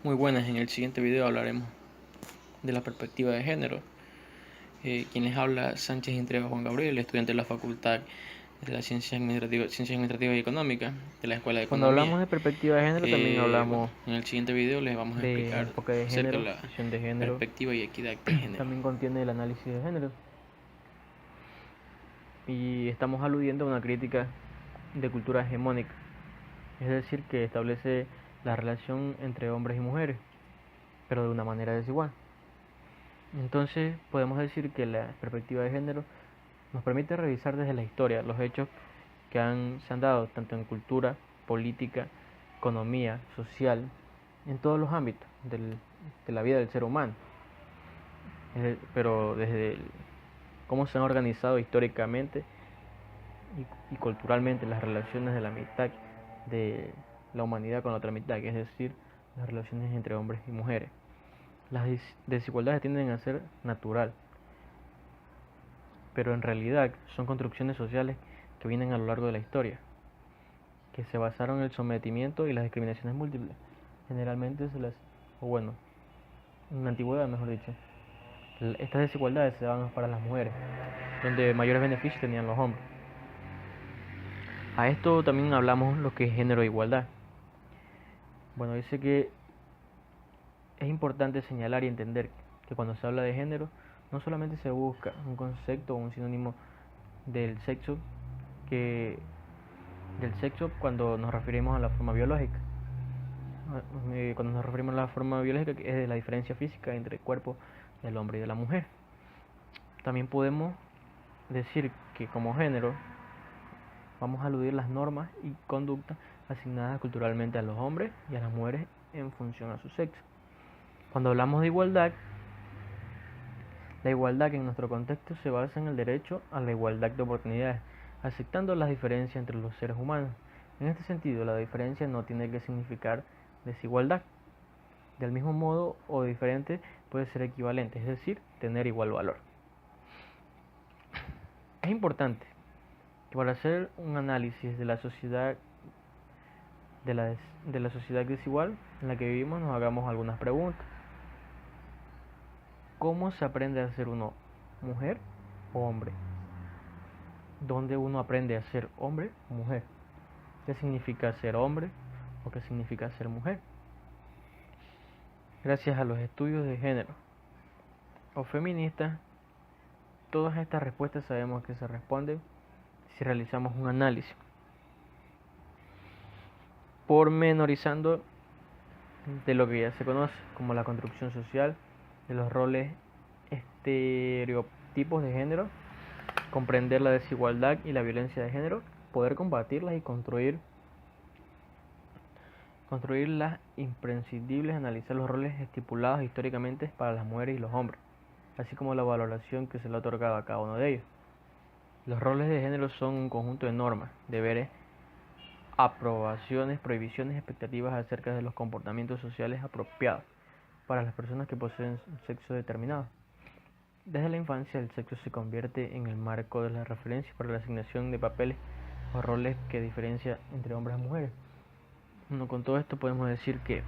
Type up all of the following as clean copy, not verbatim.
Muy buenas, en el siguiente video hablaremos de la perspectiva de género. Quien les habla, Sánchez Entrega Juan Gabriel, estudiante de la Facultad de las Ciencias Administrativas y Económicas de la Escuela de Cuando Economía. hablamos de perspectiva de género, también Bueno, hablamos en el siguiente video les vamos a de explicar enfoque de acerca género, de la visión de género. perspectiva y equidad de género. También contiene el análisis de género. Y estamos aludiendo a una crítica de cultura hegemónica, es decir, que establece la relación entre hombres y mujeres, pero de una manera desigual. Entonces, podemos decir que la perspectiva de género nos permite revisar desde la historia los hechos que se han dado tanto en cultura, política, economía, social, en todos los ámbitos de la vida del ser humano, pero desde cómo se han organizado históricamente y culturalmente las relaciones de la mitad de la humanidad con la otra mitad, es decir, las relaciones entre hombres y mujeres. Las desigualdades tienden a ser natural, pero en realidad son construcciones sociales que vienen a lo largo de la historia, que se basaron en el sometimiento y las discriminaciones múltiples. Generalmente en la antigüedad mejor dicho, estas desigualdades se daban para las mujeres, donde mayores beneficios tenían los hombres. A esto también hablamos lo que es género e igualdad. Bueno, dice que es importante señalar y entender que cuando se habla de género, no solamente se busca un concepto o un sinónimo del sexo, que del sexo cuando nos referimos a la forma biológica. Cuando nos referimos a la forma biológica, que es de la diferencia física entre el cuerpo del hombre y de la mujer. También podemos decir que como género vamos a aludir las normas y conductas asignadas culturalmente a los hombres y a las mujeres en función a su sexo. Cuando hablamos de igualdad, la igualdad que en nuestro contexto se basa en el derecho a la igualdad de oportunidades, aceptando las diferencias entre los seres humanos. En este sentido, la diferencia no tiene que significar desigualdad. Del mismo modo o diferente puede ser equivalente, es decir, tener igual valor. Es importante que para hacer un análisis de la sociedad de la sociedad desigual en la que vivimos nos hagamos algunas preguntas. ¿Cómo se aprende a ser uno mujer o hombre? ¿Dónde uno aprende a ser hombre o mujer? ¿Qué significa ser hombre o qué significa ser mujer? Gracias a los estudios de género o feministas, todas estas respuestas sabemos que se responden si realizamos un análisis pormenorizando de lo que ya se conoce como la construcción social, de los roles estereotipos de género, comprender la desigualdad y la violencia de género, poder combatirlas y construir las imprescindibles, analizar los roles estipulados históricamente para las mujeres y los hombres, así como la valoración que se le ha otorgado a cada uno de ellos. Los roles de género son un conjunto de normas, deberes, aprobaciones, prohibiciones, expectativas acerca de los comportamientos sociales apropiados para las personas que poseen un sexo determinado. Desde la infancia, el sexo se convierte en el marco de la referencia para la asignación de papeles o roles que diferencia entre hombres y mujeres. Bueno, con todo esto podemos decir que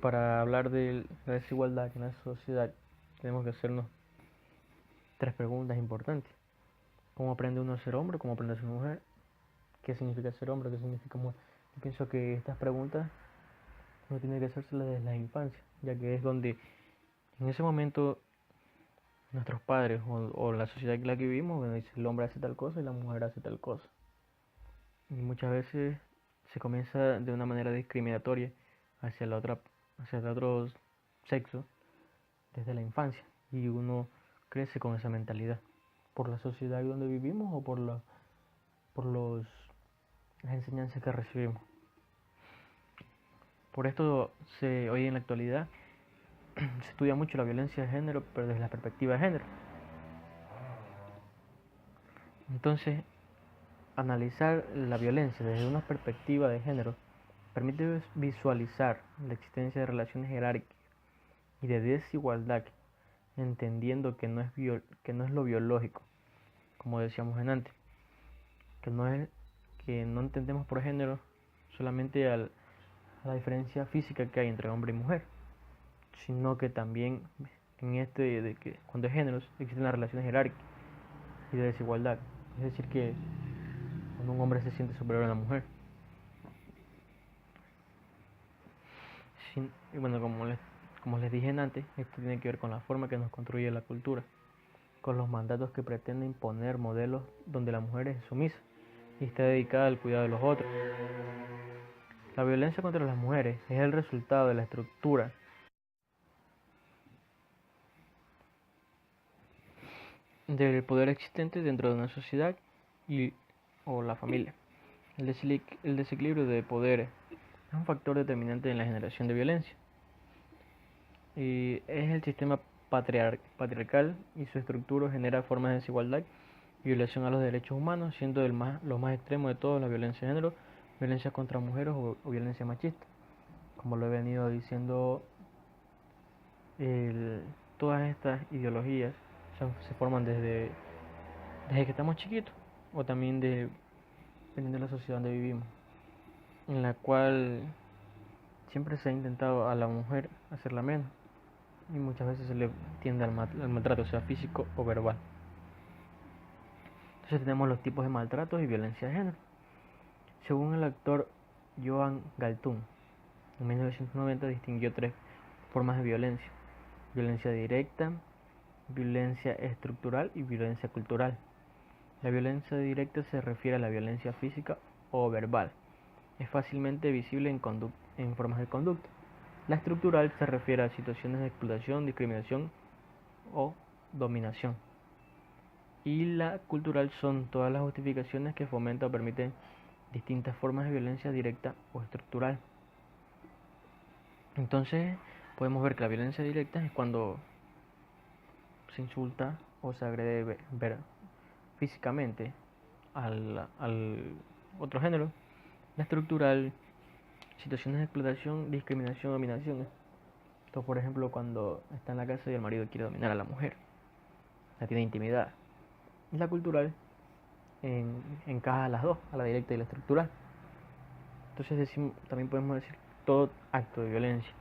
para hablar de la desigualdad en la sociedad tenemos que hacernos tres preguntas importantes. ¿Cómo aprende uno a ser hombre? ¿Cómo aprende a ser mujer? ¿Qué significa ser hombre? ¿Qué significa mujer? Yo pienso que estas preguntas uno tiene que hacérselas desde la infancia, ya que es donde en ese momento nuestros padres o la sociedad en la que vivimos, bueno, dice el hombre hace tal cosa y la mujer hace tal cosa. Y muchas veces se comienza de una manera discriminatoria hacia hacia el otro sexo desde la infancia y uno crece con esa mentalidad por la sociedad donde vivimos o por las enseñanzas que recibimos. Por esto hoy en la actualidad se estudia mucho la violencia de género, pero desde la perspectiva de género. Entonces, analizar la violencia desde una perspectiva de género permite visualizar la existencia de relaciones jerárquicas y de desigualdad, entendiendo que no es lo biológico, como decíamos en antes, que no entendemos por género solamente a la diferencia física que hay entre hombre y mujer, sino que también en de que cuando hay géneros existen las relaciones jerárquicas y de desigualdad. Es decir, que cuando un hombre se siente superior a una mujer. Y bueno, como les dije antes, esto tiene que ver con la forma que nos construye la cultura, con los mandatos que pretenden imponer modelos donde la mujer es sumisa y está dedicada al cuidado de los otros. La violencia contra las mujeres es el resultado de la estructura del poder existente dentro de una sociedad o la familia. El desequilibrio de poderes es un factor determinante en la generación de violencia. Y es el sistema patriarcal y su estructura genera formas de desigualdad y violación a los derechos humanos, siendo lo más extremo de todo la violencia de género, violencia contra mujeres o violencia machista. Como lo he venido diciendo, todas estas ideologías se forman desde que estamos chiquitos o también dependiendo de la sociedad donde vivimos, en la cual siempre se ha intentado a la mujer hacerla menos y muchas veces se le tiende al maltrato, sea físico o verbal. Entonces tenemos los tipos de maltratos y violencia de género. Según el actor Joan Galtung, en 1990 distinguió 3 formas de violencia: violencia directa, violencia estructural y violencia cultural. La violencia directa se refiere a la violencia física o verbal. Es fácilmente visible en formas de conducta. La estructural se refiere a situaciones de explotación, discriminación o dominación. Y la cultural son todas las justificaciones que fomentan o permiten distintas formas de violencia directa o estructural. Entonces podemos ver que la violencia directa es cuando se insulta o se agrede físicamente al otro género. La estructural, situaciones de explotación, discriminación, dominación. Esto, por ejemplo, cuando está en la casa y el marido quiere dominar a la mujer, la tiene intimidad. Y la cultural encaja a las dos, a la directa y la estructural. Entonces también podemos decir todo acto de violencia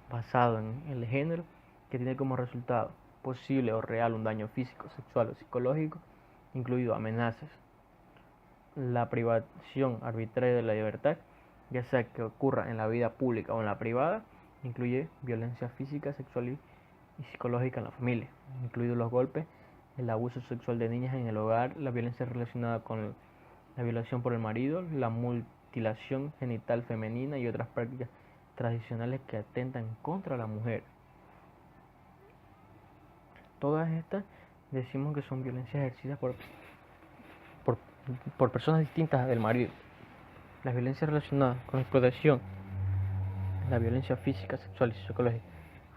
basado en el género que tiene como resultado posible o real un daño físico, sexual o psicológico, incluido amenazas, la privación arbitraria de la libertad, ya sea que ocurra en la vida pública o en la privada, incluye violencia física, sexual y psicológica en la familia, incluidos los golpes, el abuso sexual de niñas en el hogar, la violencia relacionada con la violación por el marido, la mutilación genital femenina y otras prácticas tradicionales que atentan contra la mujer. Todas estas decimos que son violencias ejercidas por personas distintas del marido. Las violencias relacionadas con la explotación, la violencia física, sexual y psicológica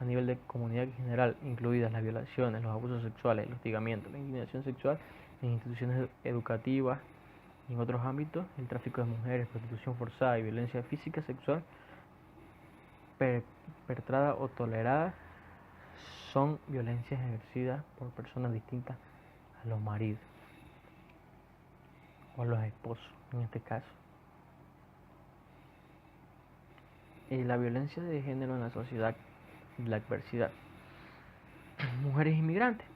a nivel de comunidad en general, incluidas las violaciones, los abusos sexuales, el hostigamiento, la intimidación sexual en instituciones educativas y en otros ámbitos, el tráfico de mujeres, prostitución forzada y violencia física, sexual perpetrada o tolerada, son violencias ejercidas por personas distintas a los maridos o a los esposos en este caso. Y la violencia de género en la sociedad y la adversidad. Mujeres inmigrantes.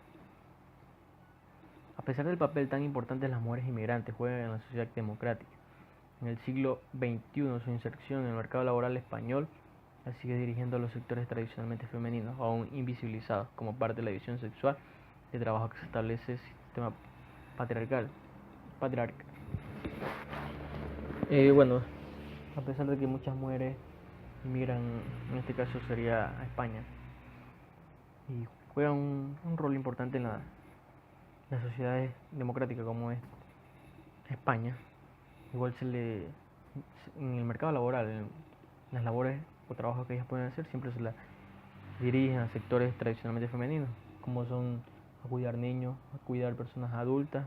A pesar del papel tan importante las mujeres inmigrantes juegan en la sociedad democrática, en el siglo XXI su inserción en el mercado laboral español la sigue dirigiendo a los sectores tradicionalmente femeninos, aún invisibilizados como parte de la división sexual de trabajo que se establece el sistema patriarcal. Bueno, a pesar de que muchas mujeres inmigran, en este caso sería a España, y juegan un rol importante en las sociedades democráticas como es España, igual en el mercado laboral, en las labores o trabajos que ellas pueden hacer, siempre se las dirigen a sectores tradicionalmente femeninos, como son a cuidar niños, a cuidar personas adultas,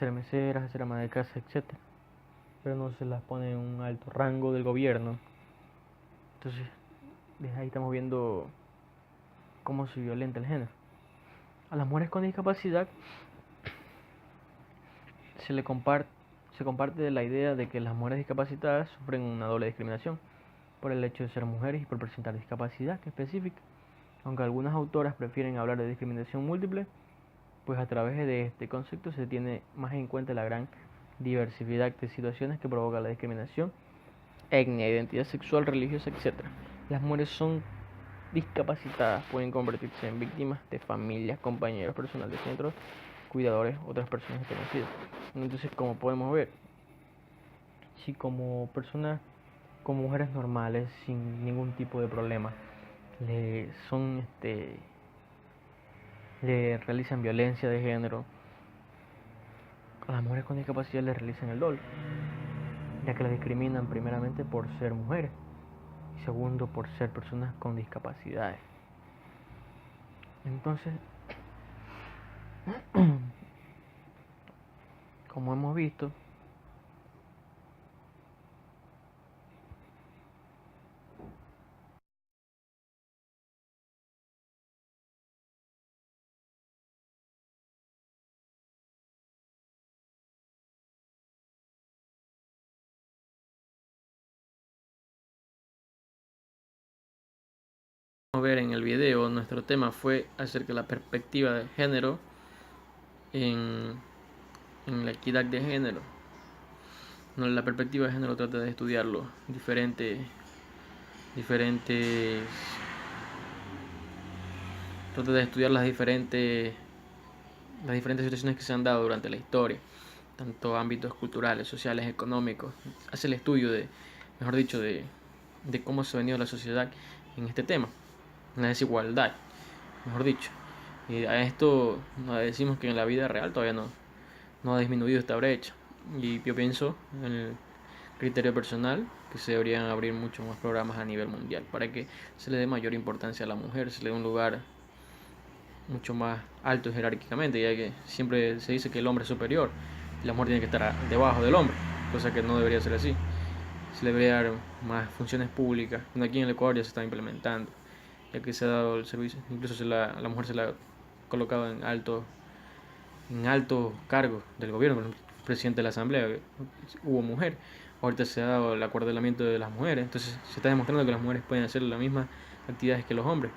ser meseras, hacer ama de casa, etc. Pero no se las pone en un alto rango del gobierno. Entonces, desde ahí estamos viendo cómo se violenta el género. A las mujeres con discapacidad se comparte la idea de que las mujeres discapacitadas sufren una doble discriminación, por el hecho de ser mujeres y por presentar discapacidad específica. Aunque algunas autoras prefieren hablar de discriminación múltiple, pues a través de este concepto se tiene más en cuenta la gran diversidad de situaciones que provoca la discriminación, etnia, identidad sexual, religiosa, etc. Las mujeres son discapacitadas pueden convertirse en víctimas de familias, compañeros, personal de centros, cuidadores, otras personas desconocidas. Entonces, como podemos ver, si como personas, como mujeres normales, sin ningún tipo de problema, le son le realizan violencia de género, a las mujeres con discapacidad les realizan el doble, ya que las discriminan primeramente por ser mujeres y segundo por ser personas con discapacidades. Entonces, como hemos visto, Ver en el video, nuestro tema fue acerca de la perspectiva de género en, en la equidad de género. No, la perspectiva de género trata de estudiarlo diferentes trata de estudiar las diferentes situaciones que se han dado durante la historia, tanto ámbitos culturales, sociales, económicos. Hace el estudio mejor dicho, de cómo se ha venido la sociedad en este tema, en la desigualdad, mejor dicho. Y a esto nos decimos que en la vida real todavía no ha disminuido esta brecha. Y yo pienso, en el criterio personal, que se deberían abrir muchos más programas a nivel mundial para que se le dé mayor importancia a la mujer, se le dé un lugar mucho más alto jerárquicamente, ya que siempre se dice que el hombre es superior y la mujer tiene que estar debajo del hombre, cosa que no debería ser así. Se le debería dar más funciones públicas. Aquí en el Ecuador ya se está implementando, ya que se ha dado el servicio, incluso a la mujer se la ha colocado en altos cargos del gobierno. El presidente de la asamblea hubo mujer, ahorita se ha dado el acuartelamiento de las mujeres, entonces se está demostrando que las mujeres pueden hacer las mismas actividades que los hombres.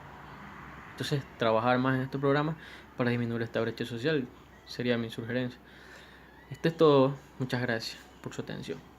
Entonces, trabajar más en estos programas para disminuir esta brecha social sería mi sugerencia. Esto es todo. Muchas gracias por su atención.